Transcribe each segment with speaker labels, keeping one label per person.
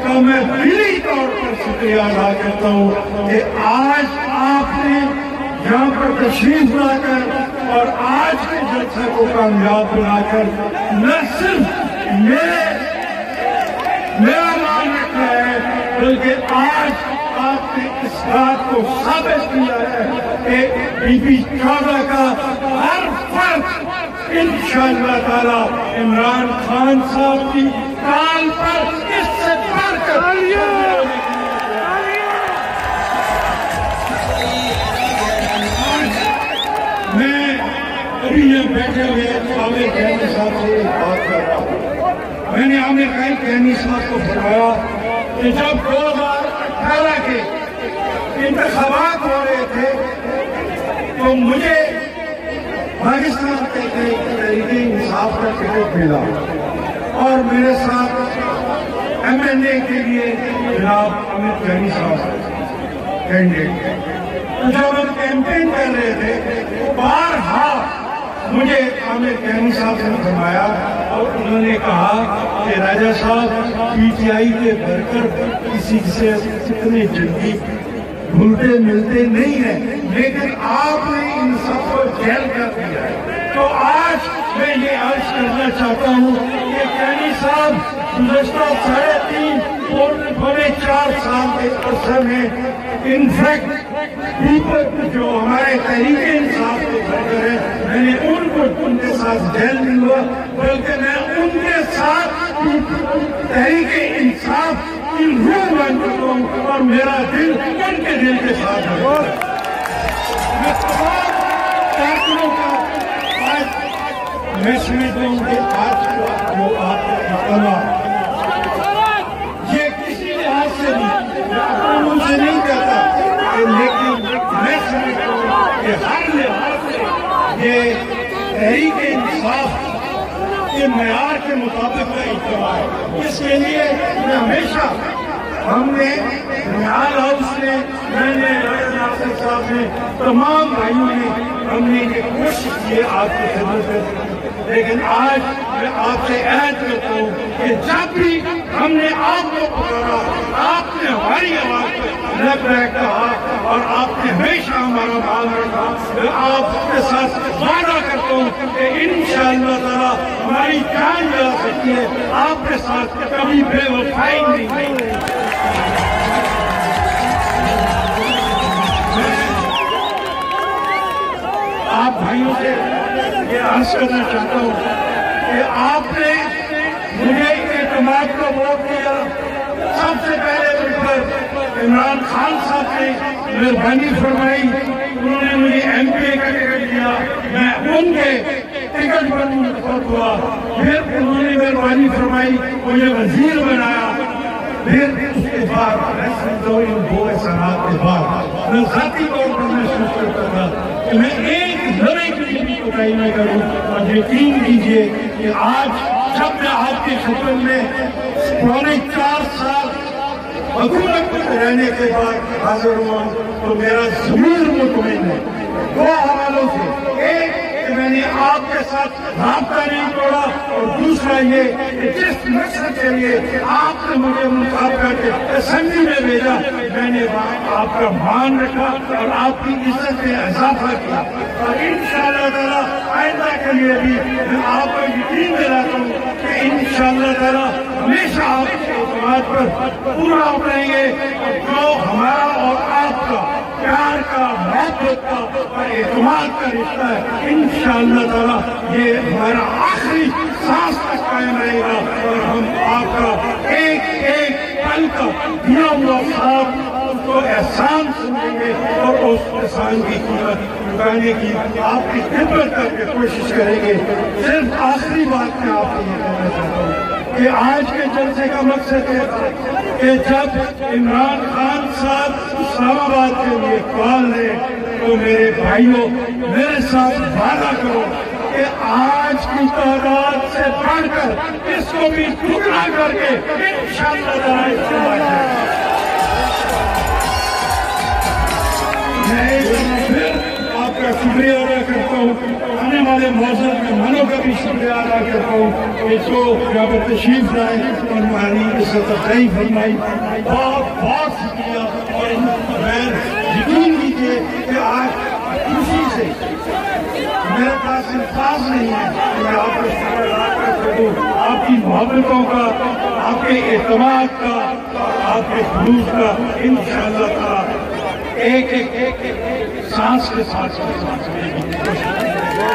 Speaker 1: کا میں دلی طور پر شکریہ ادا کرتا ہوں کہ آج آپ نے یہاں پر تشریف لا کر اور آج کے جلسے کو کامیاب بنا کر نہ صرف میرا نام رکھا ہے بلکہ آج آپ نے اس بات کو ثابت کیا ہے کہ بی بی 14 کا ہر فرد انشاءاللہ تعالی عمران خان صاحب کی کال پر اس سے بڑھ کر میں ابھی یہاں بیٹھے ہوئے عامر کینی صاحب سے بات کر رہا ہوں. میں نے عامر کینی صاحب کو فرمایا کہ جب 2018 کے انتخابات ہو رہے تھے تو مجھے پاکستان کے تحریک انصاف کا ٹکٹ ملا اور میرے ساتھ MNA کے لیے جناب عامر کینی صاحب کینڈیڈیٹ. جب ہم کیمپین کر رہے تھے تو بارہا مجھے عامر کینی صاحب نے فرمایا اور انہوں نے کہا کہ راجہ صاحب PTI کے ورکر کسی سے اتنے جلدی بھولتے ملتے نہیں ہیں لیکن آپ نے ان سب کو جیل کر دیا ہے. تو آج میں یہ عرض کرنا چاہتا ہوں کہ کینی صاحب گزشتہ 3.5 پونے 4 سال کے عرصے میں انفیکٹ جو ہمارے تحریک انصاف کے ورکر ہیں میں نے ان کے ساتھ جیل نہیں ہوا بلکہ میں ان کے ساتھ تحریک انصاف کی روح بن چکا ہوں اور میرا دل ان کے دل کے ساتھ ہے. میں تمام کارکنوں کا آج میں سمجھتا ہوں کہ آج جو آپ کا اجتماع یہ کسی لحاظ سے نہیں میں اپنے منہ سے نہیں کہتا لیکن میں سمجھتا ہوں کہ ہر لحاظ سے یہ تحریک انصاف کے معیار کے مطابق کا اجتماع ہے. اس کے لیے میں ہمیشہ ہم نے نہال ہاؤس نے میں نے راجہ ناصر صاحب نے تمام بھائیوں نے ہم نے یہ کوشش کی آپ کی خدمت کرنے کی لیکن آج میں آپ سے عہد کرتا ہوں کہ جب بھی ہم نے آپ کو پکارا آپ نے ہماری آواز پر لبیک کہا اور آپ نے ہمیشہ ہمارا بھال رکھا. میں آپ کے ساتھ وعدہ کرتا ہوں کہ انشاءاللہ تعالی ہماری جان جا سکتی ہے آپ کے ساتھ کبھی بے وفائی نہیں ہوگی. آپ بھائیوں سے یہ عرض کرنا چاہتا ہوں کہ آپ نے مجھے اعتماد کا ووٹ دیا. سب سے پہلے مجھ پر عمران خان صاحب نے مہربانی فرمائی انہوں نے مجھے MP کا ٹکٹ دیا میں ان کے ٹکٹ پر منتخب ہوا. پھر انہوں نے مہربانی فرمائی مجھے وزیر بنایا. پھر اس کے بعد میں سمجھتا ہوں ان 2 احسانات کے بعد میں ذاتی طور پر محسوس کرتا تھا کہ میں ایک ذرے کی بھی کوتاہی نہ کروں اور یقین کیجئے کہ آج جب میں آپ کی خدمت میں پونے 4 سال حکومت میں رہنے کے بعد حاضر ہوا تو میرا ضمیر مطمئن ہے 2 حوالوں سے. ایک کہ میں نے آپ کے ساتھ رابطہ نہیں توڑا اور دوسرا یہ کہ جس مقصد کے لیے آپ نے مجھے منتخب کر کے اسمبلی میں بھیجا میں نے آپ کا مان رکھا اور آپ کی عزت میں اضافہ کیا اور انشاءاللہ تعالی آئندہ کے لیے بھی میں آپ کو یقین دلاتا ہوں کہ انشاءاللہ تعالی ہمیشہ آپ کے اعتماد پر پورا اتریں گے. جو ہمارا اور آپ کا پیار کا محبت کا اور اعتماد کا رشتہ ہے انشاءاللہ تعالی یہ ہمارا آخری سانس تک قائم رہے گا اور ہم آپ کا ایک ایک پل کا دیا ہوا خواب کو احسان سمجھیں گے اور اس احسان کی قیمت چکانے کی آپ کی خدمت کر کے کوشش کریں گے. صرف آخری بات میں آپ کو یہ کہنا چاہتا ہوں کہ آج کے جلسے کا مقصد ہے کہ جب عمران خان صاحب اسلام آباد کے لیے کال لے تو میرے بھائیوں میرے ساتھ وعدہ کرو کہ آج کی تعداد سے بڑھ کر اس کو بھی ٹکڑا کر کے انشاءاللہ تعالی استعمال کریں. میں ایک بار پھر آپ کا شکریہ ادا کرتا ہوں. والے معزز مہمانوں کا بھی شکریہ ادا کرتا ہوں کہ جو یہاں پر تشریف لائے اور ہماری عزت افزائی فرمائی. بہت بہت شکریہ. اور میں یقین کیجیے کہ آج خوشی سے میرے پاس الفاظ نہیں ہے کہ میں آپ کو شکر ادا کر دوں آپ کی محبتوں کا, آپ کے اعتماد کا, آپ کے خلوص کا. انشاءاللہ تعالی ایک سانس کے ساتھ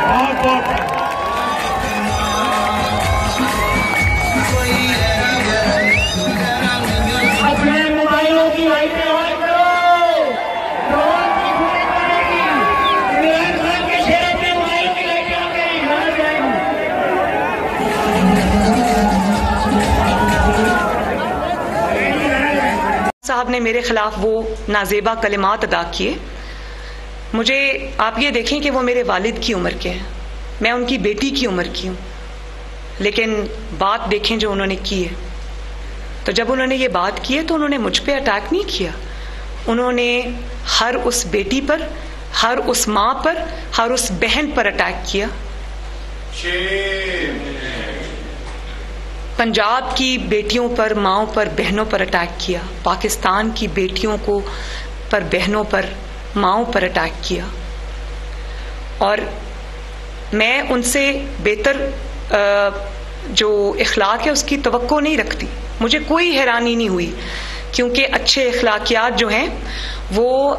Speaker 1: بہت بہت
Speaker 2: اپنے موبائلوں کی لائٹیں آن کرو. ڈرون کی چھوٹی پڑے گی. عمران خان کے شہر اپنے موبائلوں کی لائٹیں آن کریں. گھر جائیں
Speaker 3: صاحب نے میرے خلاف وہ نازیبا کلمات ادا کیے. مجھے آپ یہ دیکھیں کہ وہ میرے والد کی عمر کے ہیں, میں ان کی بیٹی کی عمر کی ہوں, لیکن بات دیکھیں جو انہوں نے کی ہے. تو جب انہوں نے یہ بات کی ہے تو انہوں نے مجھ پہ اٹیک نہیں کیا, انہوں نے ہر اس بیٹی پر, ہر اس ماں پر, ہر اس بہن پر اٹیک کیا. پنجاب کی بیٹیوں پر, ماؤں پر, بہنوں پر اٹیک کیا. پاکستان کی بیٹیوں کو پر, بہنوں پر, ماؤں پر اٹیک کیا. اور میں ان سے بہتر جو اخلاق ہے اس کی توقع نہیں رکھتی. مجھے کوئی حیرانی نہیں ہوئی, کیونکہ اچھے اخلاقیات جو ہیں وہ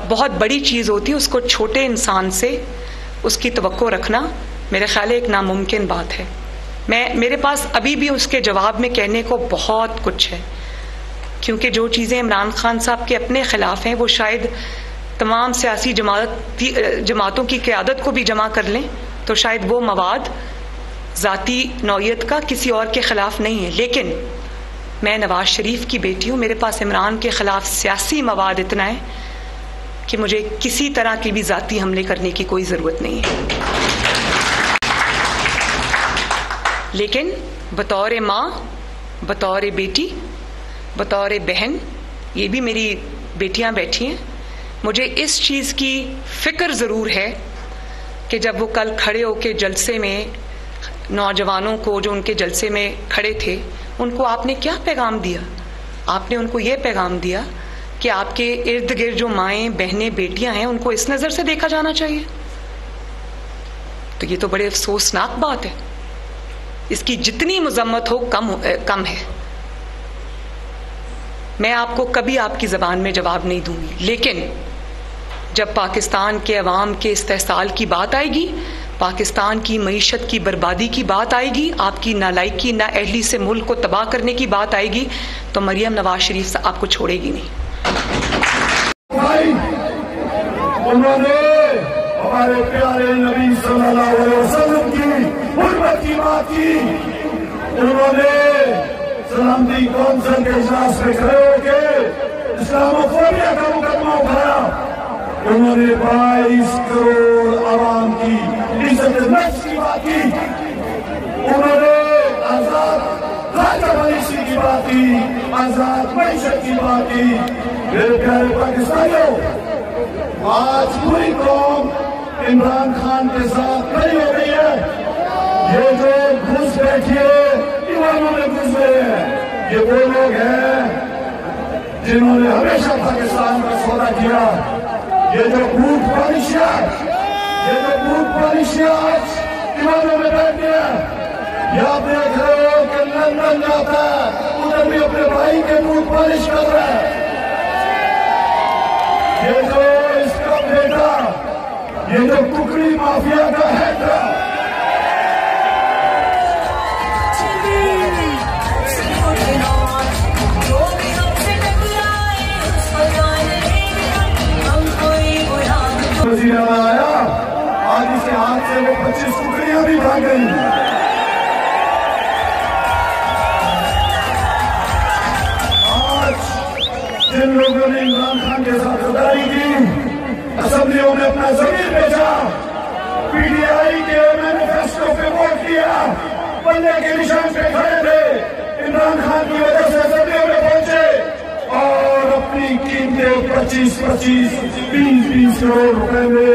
Speaker 3: بہت بڑی چیز ہوتی ہے. اس کو چھوٹے انسان سے اس کی توقع رکھنا میرے خیال ہے ایک ناممکن بات ہے. میرے پاس ابھی بھی اس کے جواب میں کہنے کو بہت کچھ ہے, کیونکہ جو چیزیں عمران خان صاحب کے اپنے خلاف ہیں وہ شاید تمام سیاسی جماعتوں کی قیادت کو بھی جمع کر لیں تو شاید وہ مواد ذاتی نوعیت کا کسی اور کے خلاف نہیں ہے. لیکن میں نواز شریف کی بیٹی ہوں, میرے پاس عمران کے خلاف سیاسی مواد اتنا ہے کہ مجھے کسی طرح کی بھی ذاتی حملے کرنے کی کوئی ضرورت نہیں ہے. لیکن بطور ماں, بطور بیٹی, بطور بہن, یہ بھی میری بیٹیاں بیٹھی ہیں, مجھے اس چیز کی فکر ضرور ہے کہ جب وہ کل کھڑے ہو کے جلسے میں نوجوانوں کو جو ان کے جلسے میں کھڑے تھے ان کو آپ نے کیا پیغام دیا. آپ نے ان کو یہ پیغام دیا کہ آپ کے ارد گرد جو مائیں, بہنیں, بیٹیاں ہیں ان کو اس نظر سے دیکھا جانا چاہیے. تو یہ تو بڑے افسوسناک بات ہے. اس کی جتنی مذمت ہو کم ہے. میں آپ کو کبھی آپ کی زبان میں جواب نہیں دوں گی, لیکن جب پاکستان کے عوام کے استحصال کی بات آئے گی, پاکستان کی معیشت کی بربادی کی بات آئے گی, آپ کی نالائکی, نااہلی سے ملک کو تباہ کرنے کی بات آئے گی, تو مریم نواز شریف آپ کو چھوڑے گی نہیں.
Speaker 1: انہوں نے ہمارے پیارے نبی صلی اللہ علیہ وسلم کی حرمت کی بات کی. انہوں نے سلامتی کونسل کے اجلاس میں کھڑے ہو کے اسلاموفوبیا کا مقدمہ اٹھایا. انہوں نے 22 کروڑ عوام کی عزت نفس کی بات کی. انہوں نے آزاد خواجہ پالیسی کی بات کی, آزاد معیشت کی بات کی. میرے پیارے پاکستانیوں, آج پوری قوم عمران خان کے ساتھ کھڑی ہو گئی ہے. یہ جو گھس بیٹھے ایوانوں میں گھس گئے ہیں, یہ وہ لوگ ہیں جنہوں نے ہمیشہ پاکستان کا سودا کیا. یہ جو بھوک پالشیاں آج ایوانوں میں بیٹھ گیا. یہ آپ دیکھ رہے ہو کہ لندن جاتا ہے, ادھر بھی اپنے بھائی کے بھوک پالش کر رہا ہے. یہ جو اس کا بیٹا, یہ جو ککڑی مافیا کا ہیڈر, آیا آج اسے ہاتھ سے وہ 25 ککڑیاں بھی بھاگ گئی. آج جن لوگوں نے عمران خان کے ساتھ غداری کی, اسمبلیوں میں اپنا ضمیر بیچا, پی ٹی آئی کے مینیفیسٹو پہ ووٹ کیا, بندے کے نشان پہ کھڑے تھے, عمران خان کی وجہ سے اسمبلیوں میں پہنچے اور اپنی قیمتیں 25-20 کروڑ روپے میں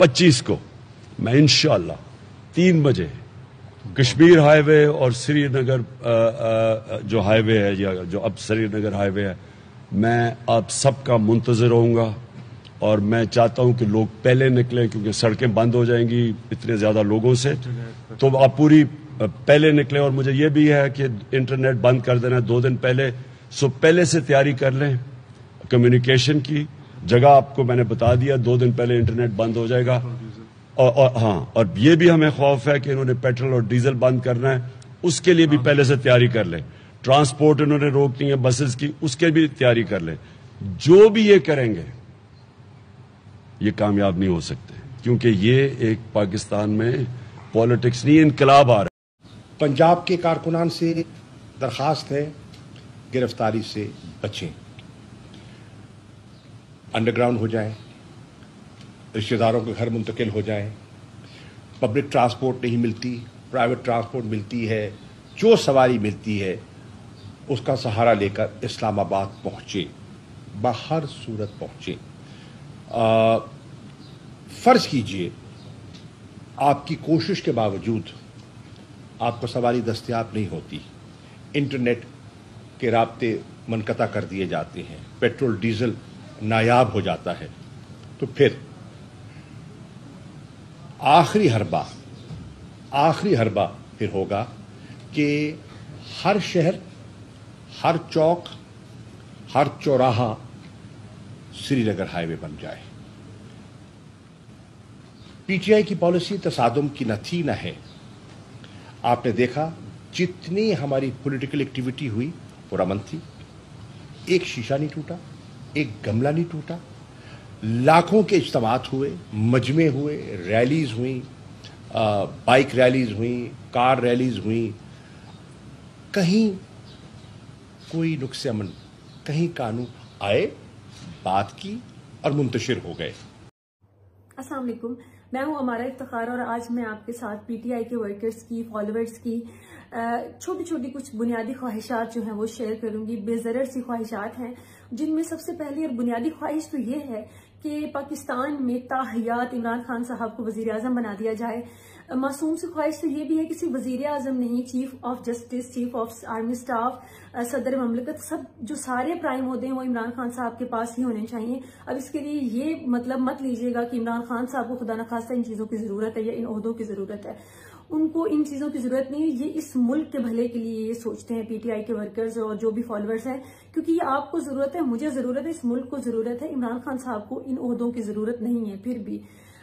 Speaker 4: 25 کو میں انشاءاللہ 3 بجے کشمیر ہائی وے اور سری نگر جو ہائی وے ہے یا جو اب سری نگر ہائی وے ہے، میں آپ سب کا منتظر رہوں گا، اور میں چاہتا ہوں کہ لوگ پہلے نکلیں کیونکہ سڑکیں بند ہو جائیں گی اتنے زیادہ لوگوں سے، تو آپ پوری پہلے نکلیں. اور مجھے یہ بھی ہے کہ انٹرنیٹ بند کر دینا 2 دن پہلے، سو پہلے سے تیاری کر لیں کمیونیکیشن کی. جگہ آپ کو میں نے بتا دیا، 2 دن پہلے انٹرنیٹ بند ہو جائے گا. اور یہ بھی ہمیں خوف ہے کہ انہوں نے پیٹرول اور ڈیزل بند کرنا ہے، اس کے لیے بھی پہلے سے تیاری کر لیں. ٹرانسپورٹ انہوں نے روکنی ہے بسز کی، اس کے بھی تیاری کر لیں. جو بھی یہ کریں گے یہ کامیاب نہیں ہو سکتے، کیونکہ یہ ایک پاکستان میں پالیٹکس نہیں، انقلاب آ رہا ہے.
Speaker 5: پنجاب کے کارکنان سے درخواست ہے گرفتاری سے بچیں، انڈر گراؤنڈ ہو جائیں، رشتہ داروں کے گھر منتقل ہو جائیں. پبلک ٹرانسپورٹ نہیں ملتی، پرائیویٹ ٹرانسپورٹ ملتی ہے، جو سواری ملتی ہے اس کا سہارا لے کر اسلام آباد پہنچے، بہر صورت پہنچے. فرض کیجئے آپ کی کوشش کے باوجود آپ کو سواری دستیاب نہیں ہوتی، انٹرنیٹ کے رابطے منقطع کر دیے جاتے ہیں، پیٹرول ڈیزل نایاب ہو جاتا ہے، تو پھر آخری حربہ پھر ہوگا کہ ہر شہر، ہر چوک، ہر چوراہا سری نگر ہائی وے بن جائے. پی ٹی آئی کی پالیسی تصادم کی نہ تھی نہ ہے. آپ نے دیکھا جتنی ہماری پولیٹیکل ایکٹیویٹی ہوئی پرامن تھی، ایک شیشہ نہیں ٹوٹا، ایک گملہ نہیں ٹوٹا. لاکھوں کے اجتماعات ہوئے، مجمع ہوئے، ریلیز ہوئیں، بائک ریلیز ہوئیں، کار ریلیز ہوئیں. کہیں کوئی نقص امن، کہیں قانون آئے، بات کی اور منتشر ہو گئے.
Speaker 6: السلام علیکم، میں ہوں ہمارا افتخار، اور آج میں آپ کے ساتھ پی ٹی آئی کے ورکرز کی، فالوورز کی چھوٹی چھوٹی کچھ بنیادی خواہشات جو ہیں وہ شیئر کروں گی. بے ضرر سی خواہشات ہیں، جن میں سب سے پہلی اور بنیادی خواہش تو یہ ہے کہ پاکستان میں تاحیات عمران خان صاحب کو وزیر اعظم بنا دیا جائے. معصوم سی خواہش تو یہ بھی ہے کہ صرف وزیر اعظم نہیں، chief of justice, chief of army staff, صدر مملکت، سب جو سارے پرائم عہدے ہیں وہ عمران خان صاحب کے پاس ہی ہونے چاہیے. اب اس کے لیے یہ مطلب مت لیجیے گا کہ عمران خان صاحب کو خدا نخواستہ ان چیزوں کی ضرورت ہے یا ان عہدوں کی ضرورت ہے. ان کو ان چیزوں کی ضرورت نہیں ہے. یہ اس ملک کے بھلے کے لیے یہ سوچتے ہیں پی ٹی آئی کے ورکرز اور جو بھی فالوورز ہیں، کیونکہ یہ آپ کو ضرورت ہے، مجھے ضرورت ہے، اس ملک کو ضرورت ہے. عمران خان صاحب کو ان عہدوں کی ضرورت نہیں ہے. پھر بھی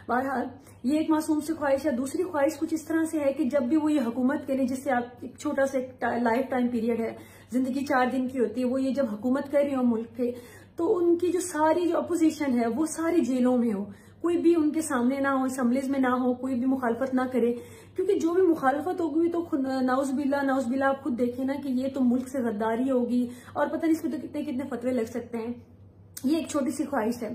Speaker 6: بہرحال یہ ایک معصوم سی خواہش ہے. دوسری خواہش کچھ اس طرح سے ہے کہ جب بھی وہ یہ حکومت کریں، جس سے آپ ایک چھوٹا سا لائف ٹائم پیریڈ ہے، زندگی 4 دن کی ہوتی ہے، وہ یہ جب حکومت کر رہی ہو ملک پہ، تو ان کی جو ساری جو اپوزیشن ہے وہ ساری جیلوں میں ہو، کوئی بھی ان کے سامنے نہ ہو، اسمبلیز میں نہ ہو، کوئی بھی مخالفت نہ کرے. کیونکہ جو بھی مخالفت ہوگی تو نعوذ باللہ آپ خود دیکھیں نا کہ یہ تو ملک سے غداری ہوگی، اور پتہ نہیں اس میں تو کتنے فتوے لگ سکتے ہیں. یہ ایک چھوٹی سی خواہش ہے.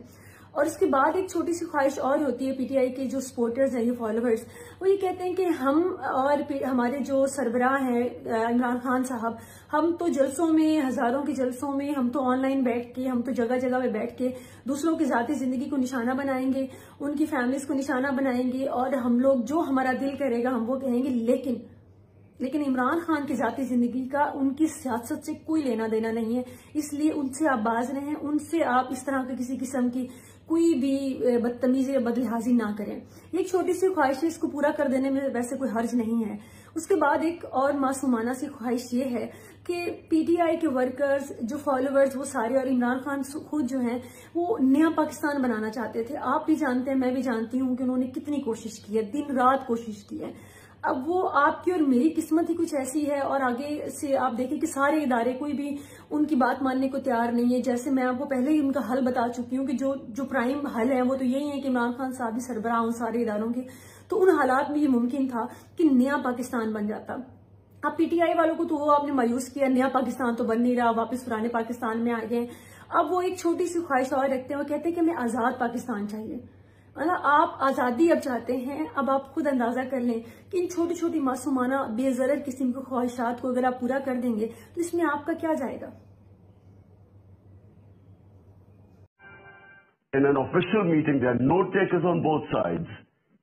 Speaker 6: اور اس کے بعد ایک چھوٹی سی خواہش اور ہوتی ہے. پی ٹی آئی کے جو سپورٹرز ہیں، یہ فالوورز، وہ یہ کہتے ہیں کہ ہم اور ہمارے جو سربراہ ہیں عمران خان صاحب، ہم تو جلسوں میں، ہزاروں کے جلسوں میں، ہم تو آن لائن بیٹھ کے، ہم تو جگہ جگہ پہ بیٹھ کے دوسروں کی ذاتی زندگی کو نشانہ بنائیں گے، ان کی فیملیز کو نشانہ بنائیں گے، اور ہم لوگ جو ہمارا دل کرے گا ہم وہ کہیں گے. لیکن عمران خان کی ذاتی زندگی کا ان کی سیاست سے کوئی لینا دینا نہیں ہے. اس لیے ان سے آپ باز رہیں، ان سے آپ اس طرح کے کسی قسم کی کوئی بھی بدتمیزی یا بدلحاظی نہ کریں. یہ ایک چھوٹی سی خواہش ہے، اس کو پورا کر دینے میں ویسے کوئی حرج نہیں ہے. اس کے بعد ایک اور معصومانہ سی خواہش یہ ہے کہ پی ٹی آئی کے ورکرز، جو فالوورز، وہ سارے، اور عمران خان خود جو ہیں، وہ نیا پاکستان بنانا چاہتے تھے. آپ بھی جانتے ہیں، میں بھی جانتی ہوں کہ انہوں نے کتنی کوشش کی ہے، دن رات کوشش کی ہے. اب وہ آپ کی اور میری قسمت ہی کچھ ایسی ہے، اور آگے سے آپ دیکھیں کہ سارے ادارے کوئی بھی ان کی بات ماننے کو تیار نہیں ہے. جیسے میں آپ کو پہلے ہی ان کا حل بتا چکی ہوں کہ جو پرائم حل ہے وہ تو یہی ہے کہ عمران خان صاحب بھی سربراہ ہوں سارے اداروں کے. تو ان حالات میں یہ ممکن تھا کہ نیا پاکستان بن جاتا. اب پی ٹی آئی والوں کو تو وہ آپ نے مایوس کیا، نیا پاکستان تو بن نہیں رہا، واپس پرانے پاکستان میں آ گئے. اب وہ ایک چھوٹی سی خواہش اور رکھتے ہیں، وہ کہتے ہیں کہ ہمیں آزاد پاکستان چاہیے. مطلب آپ آزادی اب چاہتے ہیں. اب آپ خود اندازہ کر لیں کہ ان چھوٹی چھوٹی معصومانہ بے ضرر قسم کی خواہشات کو اگر آپ پورا کر دیں گے تو اس میں آپ کا کیا جائے گا.
Speaker 7: in an official meeting, there are note takers on both sides.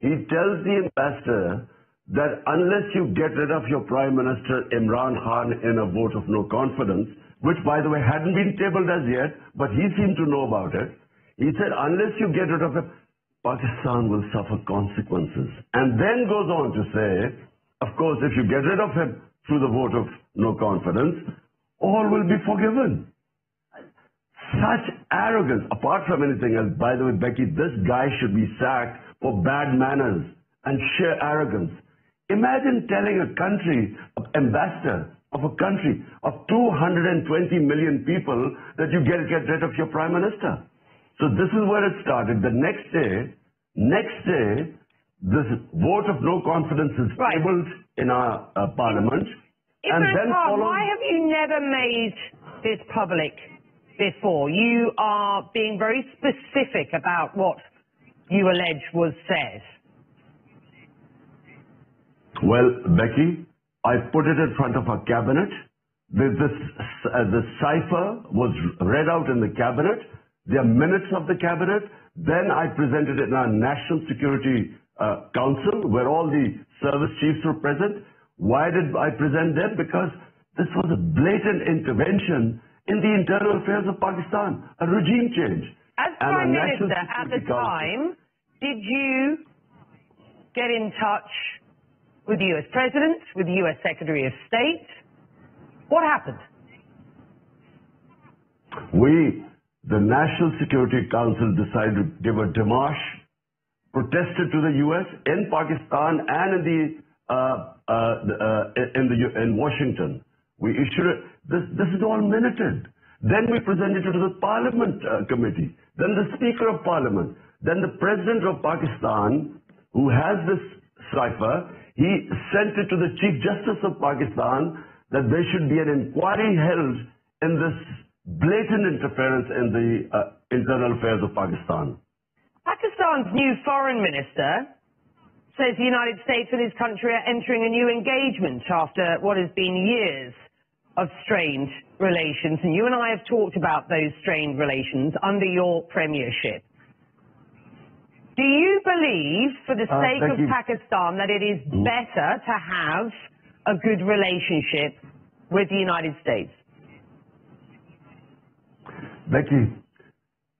Speaker 7: He tells the ambassador that unless you get rid of your Prime Minister Imran Khan in a vote of no confidence, which by the way hadn't been tabled as yet, but he seemed to know about it, he said unless you get rid of him, Pakistan will suffer consequences. And then goes on to say, of course, if you get rid of him through the vote of no confidence, all will be forgiven. Such arrogance, apart from anything else, by the way, Becky, this guy should be sacked for bad manners and sheer arrogance. Imagine telling a country, ambassador of a country of 220 million people that you get rid of your Prime Minister. So this is where it started. The next day, this vote of no confidence is tabled in our parliament. And then
Speaker 8: why have you never made this public before? You are being very specific about what you allege was said.
Speaker 7: Well, Becky, I put it in front of our cabinet. The cipher was read out in the cabinet. There are minutes of the cabinet. Then I presented it in our National Security Council, where all the service chiefs were present. Why did I present them? Because this was a blatant intervention in the internal affairs of Pakistan, a regime change.
Speaker 8: As Prime Minister at the time, did you get in touch with the US President, with the US Secretary of State? What happened?
Speaker 7: We, the National Security Council, decided to give a démarche, protested to the US in Pakistan and in Washington. We issued it. This is all minuted. Then we presented it to the Parliament Committee, then the Speaker of Parliament, then the President of Pakistan, who has this cipher. He sent it to the Chief Justice of Pakistan that there should be an inquiry held in this blatant interference in the internal affairs of Pakistan.
Speaker 8: Pakistan's new foreign minister says the United States and his country are entering a new engagement after what has been years of strained relations. And you and I have talked about those strained relations under your premiership. Do you believe, for the sake of Pakistan, that it is better to have a good relationship with the United States?
Speaker 7: Becky,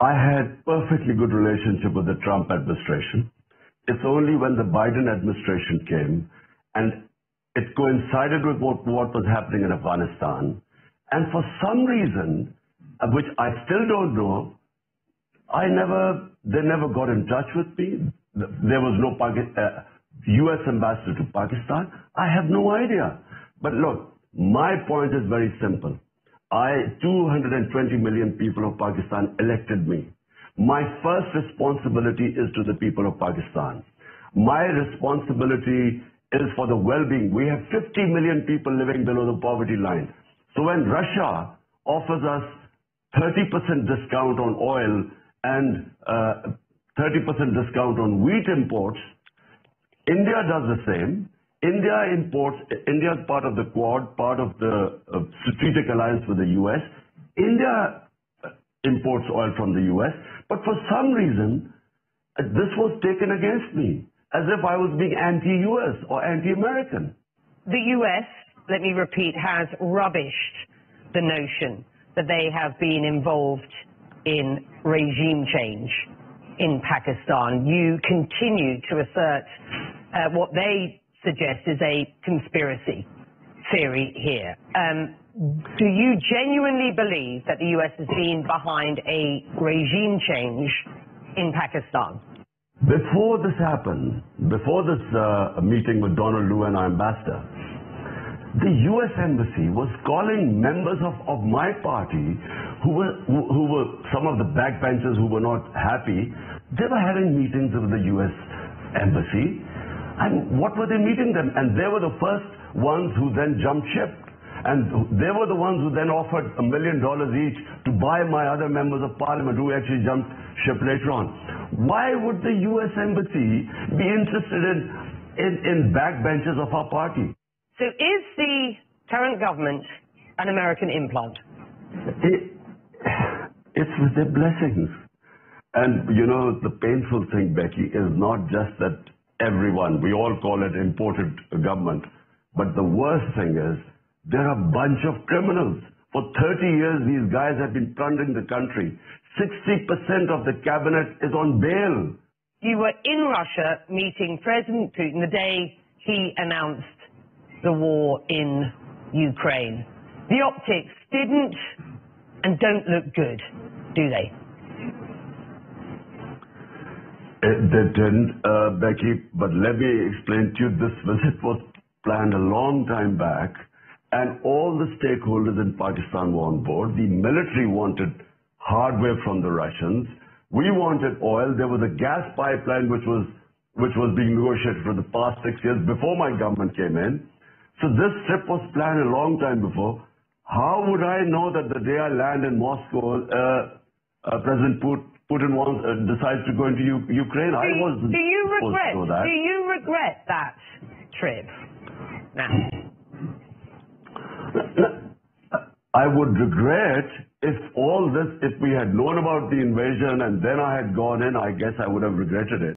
Speaker 7: I had perfectly good relationship with the Trump administration. It's only when the Biden administration came and it coincided with what was happening in Afghanistan. And for some reason, which I still don't know, they never got in touch with me. There was no U.S. ambassador to Pakistan. I have no idea. But look, my point is very simple. 220 million people of Pakistan elected me. My first responsibility is to the people of Pakistan. My responsibility is for the well-being. We have 50 million people living below the poverty line. So when Russia offers us 30% discount on oil and 30% discount on wheat imports, India does the same. India is part of the Quad, part of the strategic alliance with the US. India imports oil from the US, but for some reason, this was taken against me, as if I was being anti-US or anti-American.
Speaker 8: The US, let me repeat, has rubbished the notion that they have been involved in regime change in Pakistan. You continue to assert what they suggest is a conspiracy theory here. Do you genuinely believe that the US has been behind a regime change in Pakistan?
Speaker 7: Before this happened, before this meeting with Donald Lu and our ambassador, the US Embassy was calling members of my party who were some of the backbenchers who were not happy. They were having meetings with the US Embassy. And what were they meeting them? And they were the first ones who then jumped ship. And they were the ones who then offered $1 million each to buy my other members of parliament who actually jumped ship later on. Why would the US Embassy be interested in backbenchers of our party?
Speaker 8: So is the current government an American implant?
Speaker 7: It's with their blessings. And you know, the painful thing, Becky, is not just that everyone, we all call it imported government, but the worst thing is there are a bunch of criminals. For 30 years, these guys have been plundering the country. 60% of the cabinet is on bail.
Speaker 8: You were in Russia meeting President Putin the day he announced the war in Ukraine. The optics didn't and don't look good, do they?
Speaker 7: They didn't, Becky, but let me explain to you, this visit was planned a long time back, and all the stakeholders in Pakistan were on board. The military wanted hardware from the Russians. We wanted oil. There was a gas pipeline which was being negotiated for the past 6 years before my government came in. So this trip was planned a long time before. How would I know that the day I land in Moscow, President Putin decides to go into Ukraine? I wasn't supposed to know that.
Speaker 8: Do you regret that trip now?
Speaker 7: I would regret if we had known about the invasion and then I had gone in, I guess I would have regretted it.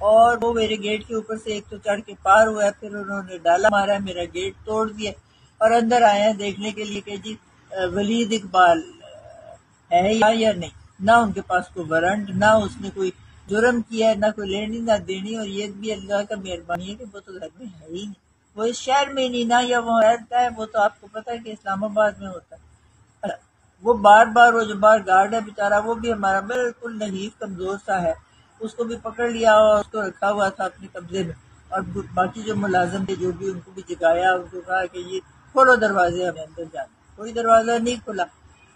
Speaker 9: اور وہ میرے get کے اوپر سے ایک تو چڑھ کے پار ہوا ہے، پھر انہوں نے ڈالا مارا، میرا گیٹ توڑ دیا اور اندر آئے ہیں دیکھنے کے لیے کہ جی ولید اقبال ہے یا نہیں. نہ ان کے پاس کوئی وارنٹ، نہ اس نے کوئی جرم کیا ہے، نہ کوئی لینی نہ دینی. اور یہ بھی اللہ کا مہربانی ہے کہ وہ تو گھر میں ہے ہی نہیں، وہ اس شہر میں نہیں نہ یا وہ رہتا ہے. وہ تو آپ کو پتہ ہے کہ اسلام آباد میں ہوتا ہے. وہ بار وہ جو باہر گارڈ ہے بیچارہ، وہ بھی ہمارا بالکل نحیف کمزور سا ہے، اس کو بھی پکڑ لیا اور اس کو رکھا ہوا تھا اپنے قبضے میں. اور باقی جو ملازم تھے جو بھی، ان کو بھی جگایا، ان کو کہا کہ یہ کھولو دروازے، ہمیں اندر جانا. کوئی دروازہ نہیں کھلا.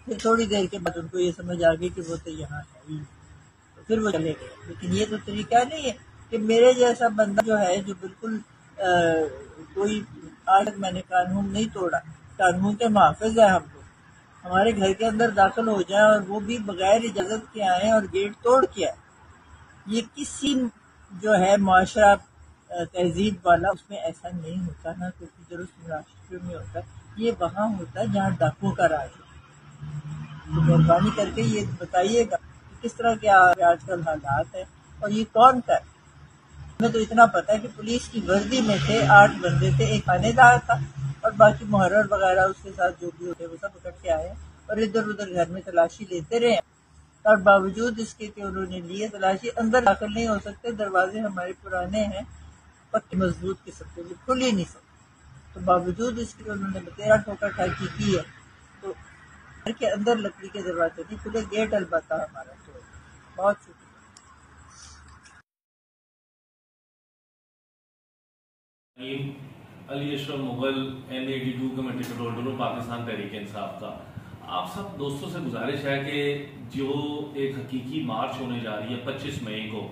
Speaker 9: پھر تھوڑی دیر کے بعد ان کو یہ سمجھ آ گئی کہ وہ تو یہاں ہے ہی، تو پھر وہ چلے گئے. لیکن یہ تو طریقہ نہیں ہے کہ میرے جیسا بندہ جو ہے، جو بالکل کوئی آج تک میں نے قانون نہیں توڑا، قانون کے محافظ ہے ہم لوگ، ہمارے گھر کے اندر داخل ہو جائیں اور وہ بھی بغیر اجازت کے آئیں اور گیٹ توڑ کے آئیں. یہ کسی جو ہے معاشرہ تہذیب والا اس میں ایسا نہیں ہوتا، نہ کسی درست معاشرے میں ہوتا. یہ وہاں ہوتا ہے جہاں ڈاکوں کا راج ہے. تو مہربانی کر کے یہ بتائیے گا کہ کس طرح کے آج کل حالات ہیں اور یہ کون کا ہے. ہمیں تو اتنا پتا ہے کہ پولیس کی وردی میں تھے 8 بندے تھے، ایک تھانے دار تھا اور باقی محرر وغیرہ اس کے ساتھ جو بھی ہوتے وہ سب اکٹھے آئے اور ادھر ادھر گھر میں تلاشی لیتے رہے. اور باوجود اس کے کہ انہوں نے لیے تلاشی، اندر داخل نہیں ہو سکتے. دروازے ہمارے پرانے ہیں، پکے مضبوط قسم کے، وہ کھل ہی نہیں سکتے. تو باوجود اس کے انہوں نے 13 ٹھوکر ٹھاکی کی ہے. تو گھر کے اندر لکڑی کے دروازے نہیں کھلے. گیٹ البتہ ہمارا تو بہت شکریہ.
Speaker 10: Ali Ashraf Mughal M82 committee control room Pakistan Tehreek Insaf کا. آپ سب دوستوں سے گزارش ہے کہ جو ایک حقیقی مارچ ہونے جا رہی ہے 25 مئی کو،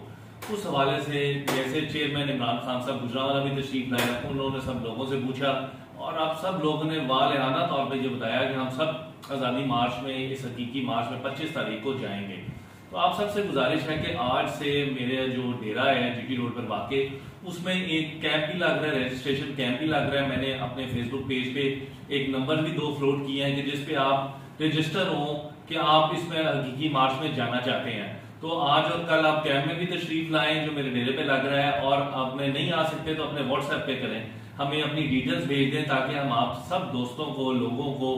Speaker 10: اس حوالے سے جیسے چیئرمین عمران خان صاحب گجرانوالہ بھی تشریف لائے، انہوں نے سب لوگوں سے پوچھا اور آپ سب لوگوں نے والہانہ طور پہ یہ بتایا کہ ہم سب آزادی مارچ میں، اس حقیقی مارچ میں 25 تاریخ کو جائیں گے. تو آپ سب سے گزارش ہے کہ آج سے میرے جو ڈیرا ہے GT روڈ پر واقع، اس میں ایک کیمپ بھی لگ رہا ہے، رجسٹریشن کیمپ بھی لگ رہا ہے. میں نے اپنے فیس بک پیج پہ ایک نمبر بھی 2 فلوٹ کیے ہیں کہ جس پہ آپ رجسٹر ہوں کہ آپ اس میں حقیقی مارچ میں جانا چاہتے ہیں. تو آج اور کل آپ کیمپ میں بھی تشریف لائیں جو میرے ڈیرے پہ لگ رہا ہے، اور آپ میں نہیں آ سکتے تو اپنے واٹس ایپ پہ کریں، ہمیں اپنی ڈیٹیلز بھیج دیں تاکہ ہم آپ سب دوستوں کو، لوگوں کو،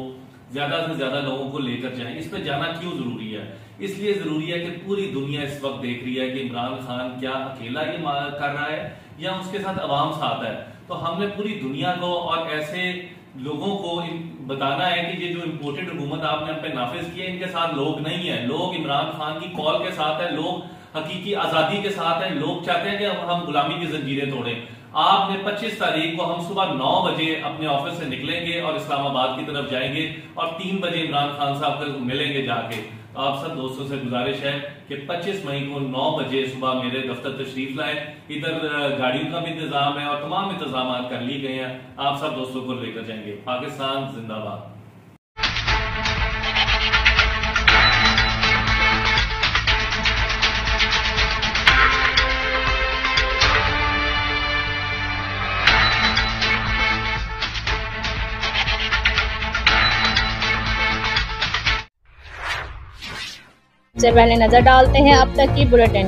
Speaker 10: زیادہ سے زیادہ لوگوں کو لے کر جائیں. اس پہ جانا کیوں ضروری ہے؟ اس لیے ضروری ہے کہ پوری دنیا اس وقت دیکھ رہی ہے کہ عمران خان کیا اکیلا یہ کر رہا ہے یا اس کے ساتھ عوام ساتھ ہے. تو ہم نے پوری دنیا کو اور ایسے لوگوں کو بتانا ہے کہ یہ جو امپورٹڈ حکومت آپ نے ہم پہ نافذ کی ہے، ان کے ساتھ لوگ نہیں ہیں. لوگ عمران خان کی کال کے ساتھ ہیں، لوگ حقیقی آزادی کے ساتھ ہیں. لوگ چاہتے ہیں کہ ہم غلامی کی زنجیریں توڑیں. آپ نے 25 تاریخ کو ہم صبح 9 بجے اپنے آفس سے نکلیں گے اور اسلام آباد کی طرف جائیں گے اور 3 بجے عمران خان صاحب کو ملیں گے جا کے. آپ سب دوستوں سے گزارش ہے کہ 25 مئی کو 9 بجے صبح میرے دفتر تشریف لائیں. ادھر گاڑیوں کا بھی انتظام ہے اور تمام انتظامات کر لی گئے ہیں. آپ سب دوستوں کو لے کر جائیں گے. پاکستان زندہ باد.
Speaker 11: سے پہلے نظر ڈالتے ہیں اب تک کی بلیٹن.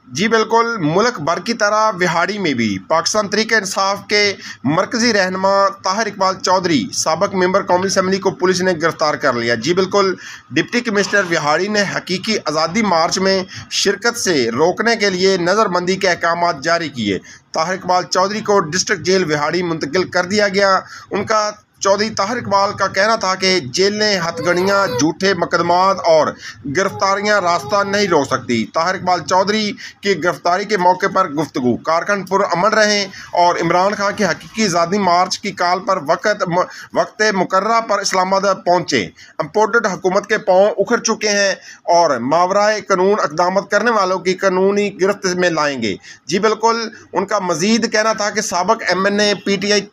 Speaker 12: جی بالکل، ملک بھر کی طرح وہاڑی میں بھی پاکستان تحریک انصاف کے مرکزی رہنما طاہر اقبال چودھری سابق ممبر قومی اسمبلی کو پولیس نے گرفتار کر لیا. جی بالکل، ڈپٹی کمشنر وہاڑی نے حقیقی آزادی مارچ میں شرکت سے روکنے کے لیے نظر بندی کے احکامات جاری کیے. طاہر اقبال چودھری کو ڈسٹرکٹ جیل وہاڑی منتقل کر دیا گیا. ان کا چودھری طاہر اقبال کا کہنا تھا کہ جیل نے ہتھ گڑیاں، جھوٹے مقدمات اور گرفتاریاں راستہ نہیں روک سکتی. طاہر اقبال چودھری کی گرفتاری کے موقع پر گفتگو. کارکن پر امن رہیں اور عمران خان کی حقیقی آزادی مارچ کی کال پر وقت مقررہ پر اسلام آباد پہنچے. امپورٹڈ حکومت کے پاؤں اکھڑ چکے ہیں اور ماورائے قانون اقدامات کرنے والوں کی قانونی گرفت میں لائیں گے. جی بالکل، ان کا مزید کہنا تھا کہ سابق MNA PTI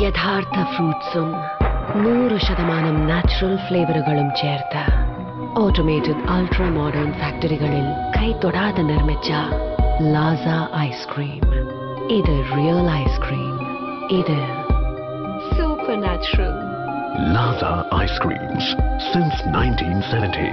Speaker 13: യഥാർത്ഥ ഫ്രൂട്ട്സും 100% നാച്ചുറൽ ഫ്ലേവറുകളും ചേർത്ത് ഓട്ടോമേറ്റഡ് അൾട്രാ മോഡേൺ ഫാക്ടറികളിൽ കൈതൊടാതെ നിർമ്മിച്ച ലാസ ഐസ്ക്രീം. ഇത് റിയൽ ഐസ്ക്രീം, ഇത് super natural.
Speaker 14: Laza Ice Creams since 1970.